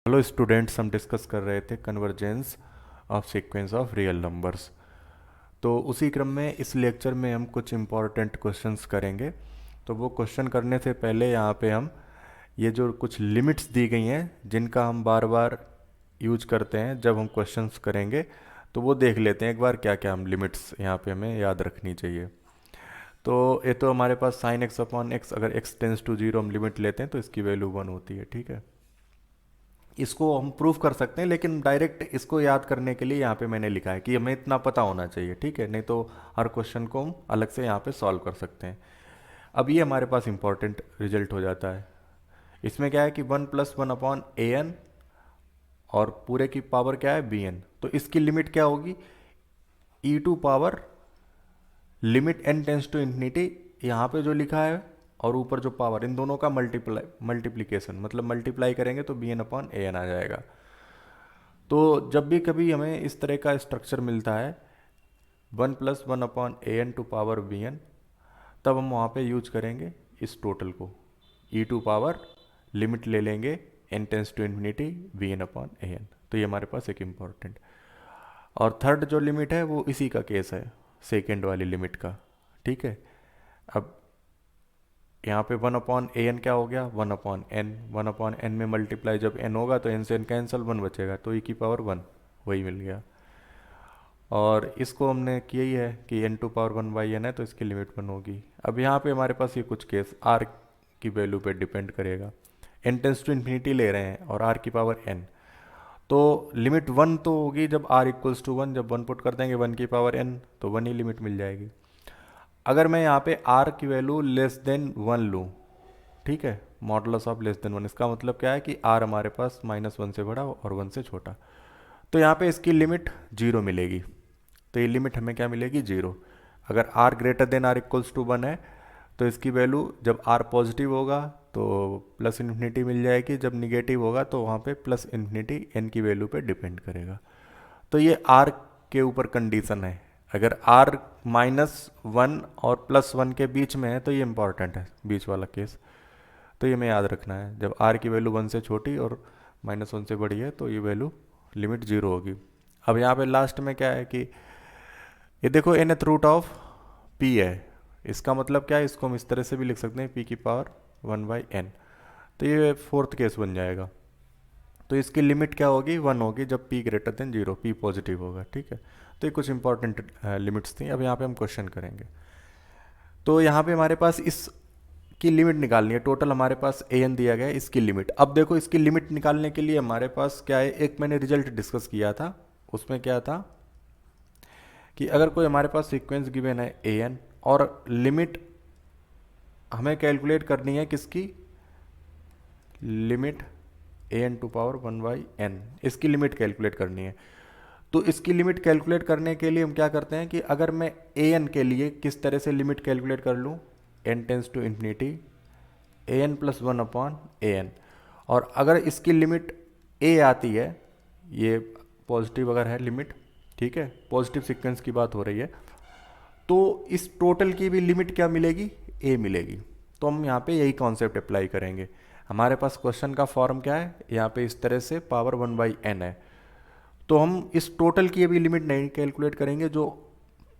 Hello students, हम discuss कर रहे थे convergence of sequence of real numbers. तो उसी क्रम में इस लेक्चर में हम कुछ इम्पॉर्टेंट क्वेश्चंस करेंगे। तो वो क्वेश्चन करने से पहले यहाँ पे हम ये जो कुछ लिमिट्स दी गई हैं जिनका हम बार बार यूज करते हैं जब हम क्वेश्चंस करेंगे, तो वो देख लेते हैं एक बार क्या क्या हम लिमिट्स यहाँ पे हमें याद रखनी चाहिए। तो ये तो हमारे पास साइन एक्स अपॉन एक्स, अगर एक्स टेंस टू जीरो हम लिमिट लेते हैं तो इसकी वैल्यू 1 होती है। ठीक है, इसको हम प्रूव कर सकते हैं, लेकिन डायरेक्ट इसको याद करने के लिए यहाँ पे मैंने लिखा है कि हमें इतना पता होना चाहिए। ठीक है, नहीं तो हर क्वेश्चन को हम अलग से यहाँ पे सॉल्व कर सकते हैं। अब ये हमारे पास इंपॉर्टेंट रिजल्ट हो जाता है। इसमें क्या है कि 1+1/an और पूरे की पावर क्या है bn, तो इसकी लिमिट क्या होगी e⁻, limit n tends to infinity, यहाँ पे जो लिखा है और ऊपर जो पावर, इन दोनों का मल्टीप्लिकेशन, मतलब मल्टीप्लाई करेंगे तो bn/an आ जाएगा। तो जब भी कभी हमें इस तरह का स्ट्रक्चर मिलता है 1+1/an⁴ तब हम वहाँ पे यूज करेंगे इस टोटल को, e⁻, लिमिट ले लेंगे n tends to infinity bn/an। तो ये हमारे पास एक इम्पॉर्टेंट, और थर्ड जो लिमिट है वो इसी का केस है, सेकेंड वाली लिमिट का। ठीक है, अब यहाँ पे 1/an क्या हो गया, 1/n, 1/n में मल्टीप्लाई जब n होगा तो n से n कैंसिल, 1 बचेगा, तो e⁻1 वही मिल गया। और इसको हमने किया ही है कि n⁻1/n है तो इसकी लिमिट 1 होगी। अब यहाँ पे हमारे पास ये कुछ केस r की वैल्यू पे डिपेंड करेगा, n टेंस टू इन्फिनिटी ले रहे हैं और r की पावर n, तो लिमिट 1 तो होगी जब r इक्वल्स टू 1, जब 1 पुट कर देंगे 1 की पावर n तो 1 ही लिमिट मिल जाएगी। अगर मैं यहाँ पे r की वैल्यू लेस देन 1 लूँ, ठीक है, मॉडुलस ऑफ लेस देन 1, इसका मतलब क्या है कि r हमारे पास -1 से बड़ा और 1 से छोटा, तो यहाँ पे इसकी लिमिट 0 मिलेगी। तो ये लिमिट हमें क्या मिलेगी, 0। अगर r greater than r equals to 1 है तो इसकी वैल्यू जब r पॉजिटिव होगा तो प्लस इन्फिनिटी मिल जाएगी, जब निगेटिव होगा तो वहाँ पे प्लस इन्फिनिटी n की वैल्यू पे डिपेंड करेगा। तो ये r के ऊपर कंडीशन है। अगर r -1 और +1 के बीच में है तो ये इंपॉर्टेंट है, बीच वाला केस। तो ये हमें याद रखना है, जब r की वैल्यू 1 से छोटी और -1 से बड़ी है तो ये वैल्यू लिमिट 0 होगी। अब यहाँ पे लास्ट में क्या है कि ये देखो nth रूट ऑफ p है, इसका मतलब क्या है, इसको हम इस तरह से भी लिख सकते हैं p⁻1/n, तो ये फोर्थ केस बन जाएगा। तो इसकी लिमिट क्या होगी, 1 होगी जब p greater than 0, p positive होगा। ठीक है, तो ये कुछ इंपॉर्टेंट लिमिट्स थी। अब यहाँ पे हम क्वेश्चन करेंगे। तो यहाँ पे हमारे पास इस की लिमिट निकालनी है, टोटल हमारे पास an दिया गया है, इसकी लिमिट। अब देखो इसकी लिमिट निकालने के लिए हमारे पास क्या है, एक मैंने रिजल्ट डिस्कस किया था, उसमें क्या था कि अगर कोई हमारे पास सीक्वेंस गिवन है an और लिमिट हमें कैलकुलेट करनी है किसकी, लिमिट an⁻1/n, इसकी लिमिट कैलकुलेट करनी है। तो इसकी लिमिट कैलकुलेट करने के लिए हम क्या करते हैं कि अगर मैं an के लिए किस तरह से लिमिट कैलकुलेट कर लूँ, n tends to infinity an+1/an, और अगर इसकी लिमिट a आती है, ये पॉजिटिव अगर है लिमिट, ठीक है, पॉजिटिव सीक्वेंस की बात हो रही है, तो इस टोटल की भी लिमिट क्या मिलेगी, a मिलेगी। तो हम यहाँ पे यही कॉन्सेप्ट अप्लाई करेंगे। हमारे पास क्वेश्चन का फॉर्म क्या है, यहाँ पे इस तरह से पावर 1/n है, तो हम इस टोटल की अभी लिमिट नहीं कैलकुलेट करेंगे, जो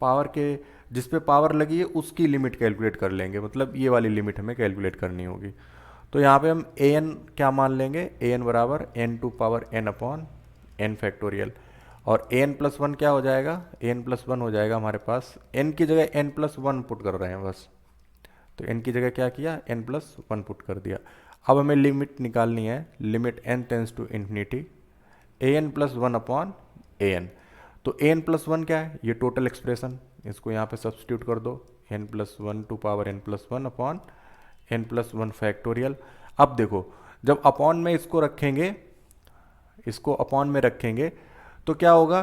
पावर के जिस पे पावर लगी है उसकी लिमिट कैलकुलेट कर लेंगे, मतलब ये वाली लिमिट हमें कैलकुलेट करनी होगी। तो यहाँ पे हम an क्या मान लेंगे, an बराबर n⁻n/n, और an+1 क्या हो जाएगा, n+1 हो जाएगा हमारे पास, n की जगह n+1 पुट कर रहे हैं बस, तो n की जगह क्या किया, n+1 पुट कर दिया। अब हमें लिमिट निकालनी है, limit n tends to infinity an+1/an। तो an+1 क्या है, ये टोटल एक्सप्रेशन, इसको यहाँ पे सब्सटीट्यूट कर दो, n+1/n+1/n+1 अब देखो जब अपॉन में इसको रखेंगे, इसको अपॉन में रखेंगे तो क्या होगा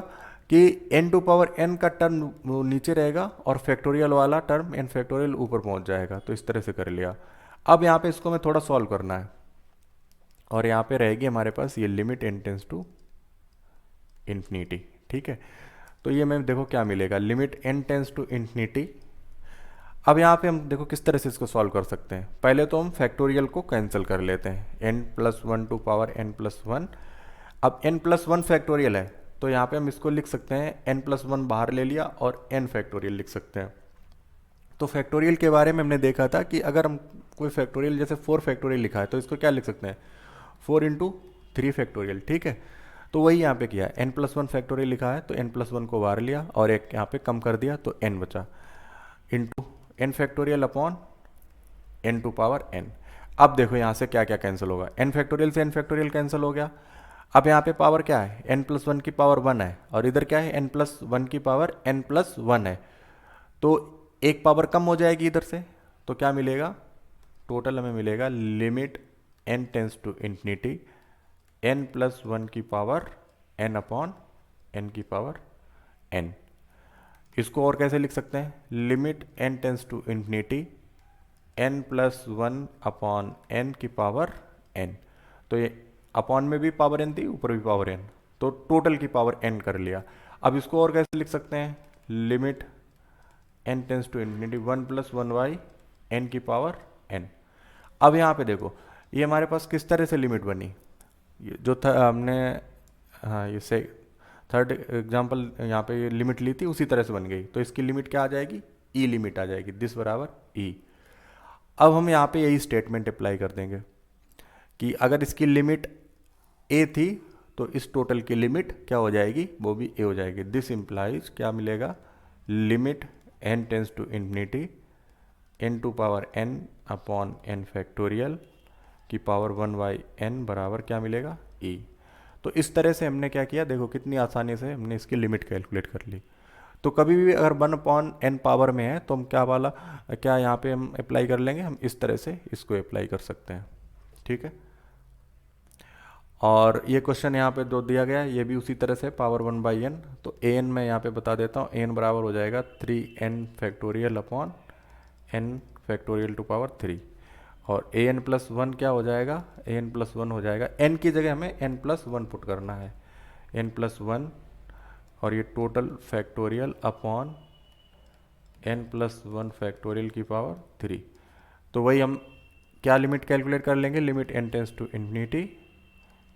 कि n⁻n का टर्म नीचे रहेगा और फैक्टोरियल वाला टर्म n⁻⁴ ऊपर पहुंच जाएगा। तो इस तरह से कर लिया। अब यहाँ पे इसको मैं थोड़ा सॉल्व करना है, और यहाँ पे रहेगी हमारे पास ये limit n tends to infinity. ठीक है, तो ये मैं देखो क्या मिलेगा, limit n tends to infinity, अब यहाँ पे हम देखो किस तरह से इसको सॉल्व कर सकते हैं। पहले तो हम फैक्टोरियल को कैंसिल कर लेते हैं, n+1 टू पावर n+1। अब n+1 फैक्टोरियल है तो यहाँ पे हम इसको लिख सकते हैं n+1 बाहर ले लिया और n फैक्टोरियल लिख सकते हैं। तो फैक्टोरियल के बारे में हमने देखा था कि अगर हम कोई फैक्टोरियल जैसे 4 फैक्टोरियल लिखा है तो इसको क्या लिख सकते हैं, 4 इंटू 3 फैक्टोरियल। ठीक है, तो वही यहाँ पे किया है, n+1 फैक्टोरियल लिखा है तो n+1 को बाहर लिया और एक यहाँ पे कम कर दिया तो n बचा, into n factorial upon n to power n। अब देखो यहाँ से क्या क्या कैंसिल होगा, n फैक्टोरियल से n फैक्टोरियल कैंसिल हो गया। अब यहाँ पे पावर क्या है, n+1 की पावर 1 है और इधर क्या है, n+1 की पावर n+1 है, तो एक पावर कम हो जाएगी इधर से, तो क्या मिलेगा, टोटल हमें मिलेगा limit n tends to infinity n+1 की पावर n अपॉन n की पावर n। इसको और कैसे लिख सकते हैं, limit n tends to infinity n+1 upon n की पावर n। तो ये अपॉन में भी पावर n थी, ऊपर भी पावर n, तो टोटल की पावर n कर लिया। अब इसको और कैसे लिख सकते हैं, limit n tends to infinity 1+1 n की पावर n। अब यहाँ पे देखो ये हमारे पास किस तरह से लिमिट बनी, ये जो था हमने, हाँ ये से थर्ड एग्जांपल यहाँ पे ये लिमिट ली थी उसी तरह से बन गई, तो इसकी लिमिट क्या आ जाएगी, ई लिमिट आ जाएगी, दिस बराबर ई। अब हम यहाँ पे यही स्टेटमेंट अप्लाई कर देंगे कि अगर इसकी लिमिट ए थी तो इस टोटल की लिमिट क्या हो जाएगी, वो भी ए हो जाएगी। दिस इम्प्लाइज क्या मिलेगा, limit n tends to infinity n to power n upon n factorial की पावर 1/n बराबर क्या मिलेगा, e। तो इस तरह से हमने क्या किया, देखो कितनी आसानी से हमने इसकी लिमिट कैलकुलेट कर ली। तो कभी भी अगर 1/n पावर में है तो हम क्या वाला, क्या यहाँ पे हम अप्लाई कर लेंगे, हम इस तरह से इसको अप्लाई कर सकते हैं। ठीक है, और ये क्वेश्चन यहाँ पे जो दिया गया है ये भी उसी तरह से पावर 1/n। तो an मैं यहाँ पे बता देता हूँ, an बराबर हो जाएगा 3n factorial upon n factorial two power 3, और an+1 क्या हो जाएगा, an+1 हो जाएगा, n की जगह हमें n+1 पुट करना है, n+1 और ये total factorial upon n+1 factorial की पावर 3। तो वही हम क्या लिमिट कैलकुलेट कर लेंगे, limit n tends to infinity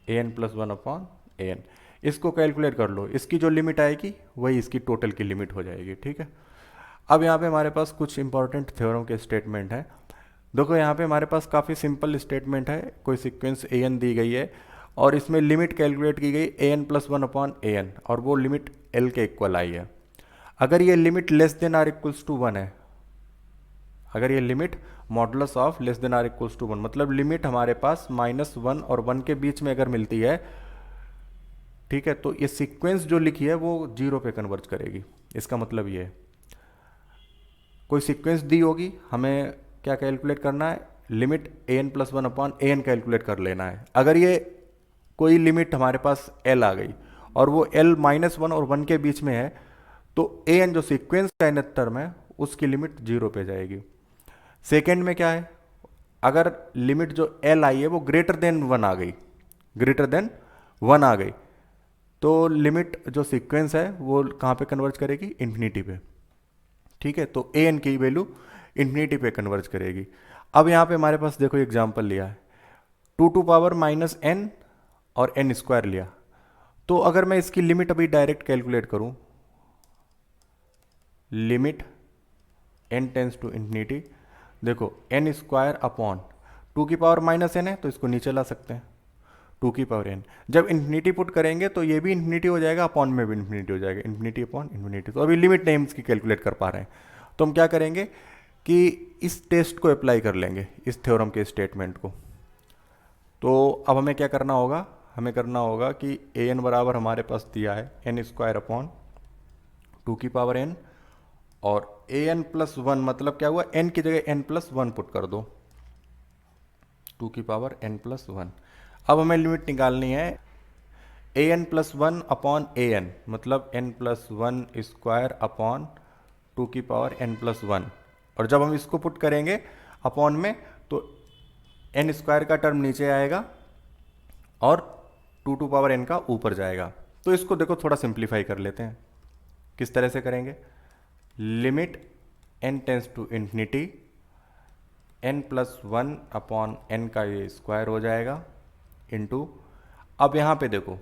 an+1 upon an। इसको कैलकुलेट कर लो, इसकी जो लिमिट आएगी वही इसकी टोटल की लिमिट हो जाएगी। ठीक है, अब यहाँ पे हमारे पास कुछ इंपॉर्टेंट थ्योरम के स्टेटमेंट हैं। देखो यहाँ पे हमारे पास काफ़ी सिंपल स्टेटमेंट है, कोई सीक्वेंस an दी गई है और इसमें लिमिट कैलकुलेट की गई an+1 अपॉन an और वो लिमिट l के इक्वल आई है। अगर ये limit less than or equals to 1 है, अगर ये limit modulus of less than or equals to 1, मतलब लिमिट हमारे पास -1 और 1 के बीच में अगर मिलती है, ठीक है, तो ये सीक्वेंस जो लिखी है वो 0 पे कन्वर्ज करेगी। इसका मतलब ये है कोई सीक्वेंस दी होगी, हमें क्या कैलकुलेट करना है, limit an+1 upon an calculate कर लेना है। अगर ये कोई लिमिट हमारे पास l आ गई और वो l -1 और 1 के बीच में है, तो an जो सीक्वेंस का nth टर्म है उसकी लिमिट 0 पे जाएगी। सेकेंड में क्या है, अगर लिमिट जो l आई है वो ग्रेटर देन 1 आ गई, ग्रेटर देन 1 आ गई, तो लिमिट जो सीक्वेंस है वो कहाँ पे कन्वर्ज करेगी, इन्फिनिटी पे। ठीक है, तो an की वैल्यू इन्फिनिटी पे कन्वर्ज करेगी। अब यहाँ पे हमारे पास देखो एग्जांपल लिया है 2 टू पावर -n और n स्क्वायर लिया, तो अगर मैं इसकी लिमिट अभी डायरेक्ट कैलकुलेट करूं, limit n tends to infinity, देखो n स्क्वायर अपॉन 2 की पावर -n है तो इसको नीचे ला सकते हैं, 2 की पावर n। जब इन्फिनिटी पुट करेंगे तो ये भी इन्फिनिटी हो जाएगा, अपॉन में भी इन्फिनिटी हो जाएगा, इन्फिनिटी अपॉन इन्फिनिटी। तो अभी लिमिट नहीं हम इसकी कैलकुलेट कर पा रहे हैं, तो हम क्या करेंगे कि इस टेस्ट को अप्लाई कर लेंगे, इस थ्योरम के स्टेटमेंट को। तो अब हमें क्या करना होगा, हमें करना होगा कि an बराबर हमारे पास दिया है n स्क्वायर अपॉन 2 की पावर n, और an+1 मतलब क्या हुआ, n की जगह n+1 पुट कर दो, 2 की पावर n+1। अब हमें लिमिट निकालनी है an+1 अपॉन an, मतलब n+1 स्क्वायर अपॉन 2 की पावर n+1, और जब हम इसको पुट करेंगे अपॉन में तो n स्क्वायर का टर्म नीचे आएगा और 2 टू पावर n का ऊपर जाएगा। तो इसको देखो थोड़ा सिंप्लीफाई कर लेते हैं, किस तरह से करेंगे, limit n tends to infinity n+1/n का ये स्क्वायर हो जाएगा इनटू, अब यहाँ पे देखो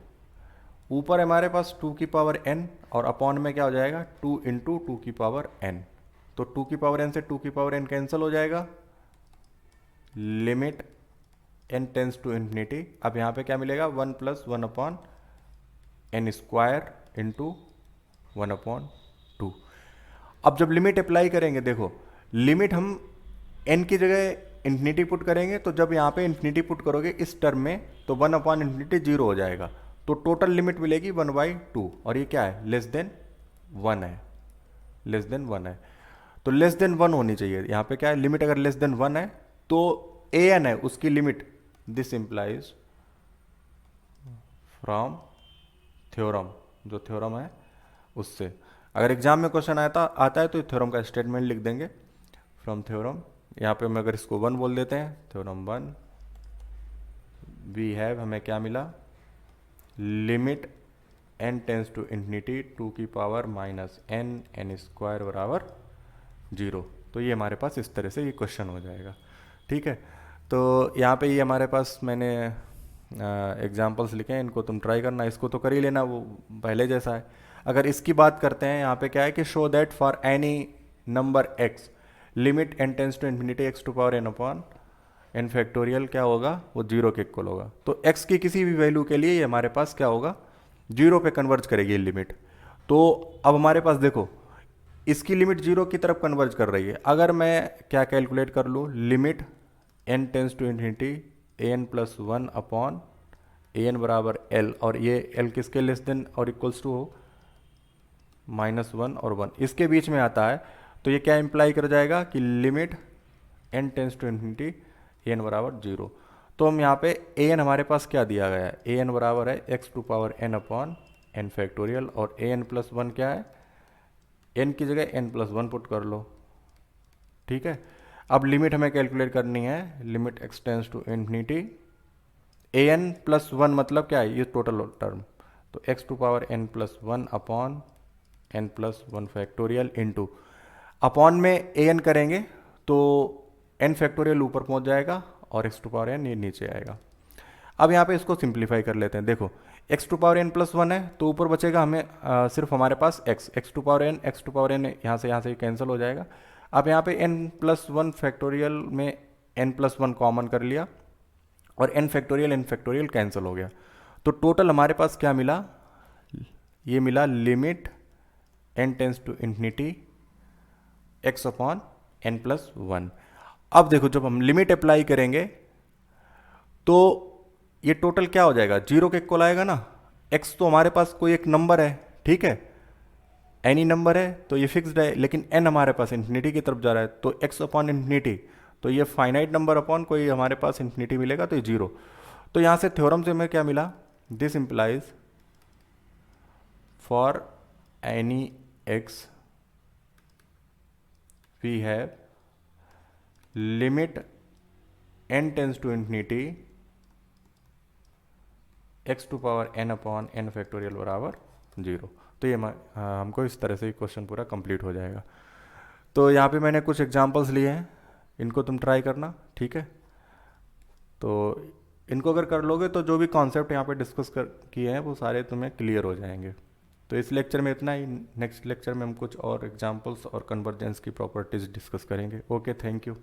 ऊपर हमारे पास 2 की पावर n और अपॉन में क्या हो जाएगा 2 इंटू 2 की पावर n, तो 2 की पावर n से 2 की पावर n कैंसिल हो जाएगा, limit n tends to infinity, अब यहाँ पे क्या मिलेगा 1+1/n स्क्वायर इंटू 1/2। अब जब लिमिट अप्लाई करेंगे देखो, लिमिट हम n की जगह इन्फिनिटी पुट करेंगे, तो जब यहाँ पे इन्फिनिटी पुट करोगे इस टर्म में तो 1/इन्फिनिटी 0 हो जाएगा, तो टोटल लिमिट मिलेगी 1/2, और ये क्या है लेस देन 1 है, लेस देन 1 है, तो लेस देन 1 होनी चाहिए। यहाँ पे क्या है लिमिट अगर लेस देन 1 है तो an है उसकी limit, this implies from theorem, जो थ्योरम है उससे, अगर एग्जाम में क्वेश्चन आता है तो थ्योरम का स्टेटमेंट लिख देंगे फ्रॉम थ्योरम, यहाँ पे हम अगर इसको 1 बोल देते हैं थ्योरम 1, वी हैव, हमें क्या मिला limit n tends to infinity 2 की पावर -n स्क्वायर बराबर 0, तो ये हमारे पास इस तरह से ये क्वेश्चन हो जाएगा। ठीक है, तो यहाँ पे ये हमारे पास मैंने एग्जाम्पल्स लिखे हैं, इनको तुम ट्राई करना, इसको तो कर ही लेना वो पहले जैसा है। अगर इसकी बात करते हैं यहाँ पे क्या है कि show that for any number x limit n tends to infinity x to power n upon n factorial क्या होगा वो 0 के इक्वल होगा, तो x की किसी भी वैल्यू के लिए ये हमारे पास क्या होगा 0 पे कन्वर्ज करेगी ये लिमिट। तो अब हमारे पास देखो इसकी लिमिट 0 की तरफ कन्वर्ज कर रही है, अगर मैं क्या कैलकुलेट कर लूँ limit n tends to infinity an+1 upon an बराबर l, और ये l किसके लेस देन और इक्वल्स टू हो -1 और 1 इसके बीच में आता है, तो ये क्या इंप्लाई कर जाएगा कि limit n tends to infinity an बराबर 0, तो हम यहाँ पे an हमारे पास क्या दिया गया है an बराबर है x to power n upon n factorial, और an+1 क्या है n की जगह n+1 पुट कर लो। ठीक है, अब लिमिट हमें कैलकुलेट करनी है limit x tends to infinity an+1 मतलब क्या है ये टोटल टर्म, तो x to power n+1 upon n+1 factorial into, upon में an करेंगे तो n फैक्टोरियल ऊपर पहुंच जाएगा और x टू पावर n ये नीचे आएगा। अब यहाँ पे इसको सिंप्लीफाई कर लेते हैं, देखो x टू पावर n+1 है तो ऊपर बचेगा हमें सिर्फ हमारे पास x टू पावर n यहाँ से कैंसिल हो जाएगा। अब यहाँ पे n+1 फैक्टोरियल में n+1 कॉमन कर लिया और n फैक्टोरियल कैंसिल हो गया, तो टोटल हमारे पास क्या मिला, ये मिला limit n tends to infinity x upon n+1। अब देखो जब हम लिमिट अप्लाई करेंगे तो ये टोटल क्या हो जाएगा 0 के इक्वल आएगा ना, x तो हमारे पास कोई एक नंबर है, ठीक है एनी नंबर है तो ये फिक्स्ड है, लेकिन n हमारे पास इन्फिनिटी की तरफ जा रहा है, तो x अपॉन इन्फिनिटी, तो ये फाइनाइट नंबर अपॉन कोई हमारे पास इन्फिनिटी मिलेगा तो ये 0, तो यहाँ से थ्योरम से हमें क्या मिला, this implies for any x we have limit n tends to infinity x to power n upon n factorial बराबर 0, तो ये हमको इस तरह से क्वेश्चन पूरा कंप्लीट हो जाएगा। तो यहाँ पे मैंने कुछ एग्जांपल्स लिए हैं, इनको तुम ट्राई करना, ठीक है, तो इनको अगर कर लोगे तो जो भी कॉन्सेप्ट यहाँ पे डिस्कस किए हैं वो सारे तुम्हें क्लियर हो जाएंगे। तो इस लेक्चर में इतना ही, नेक्स्ट लेक्चर में हम कुछ और एग्जांपल्स और कन्वर्जेंस की प्रॉपर्टीज डिस्कस करेंगे। Okay, thank you.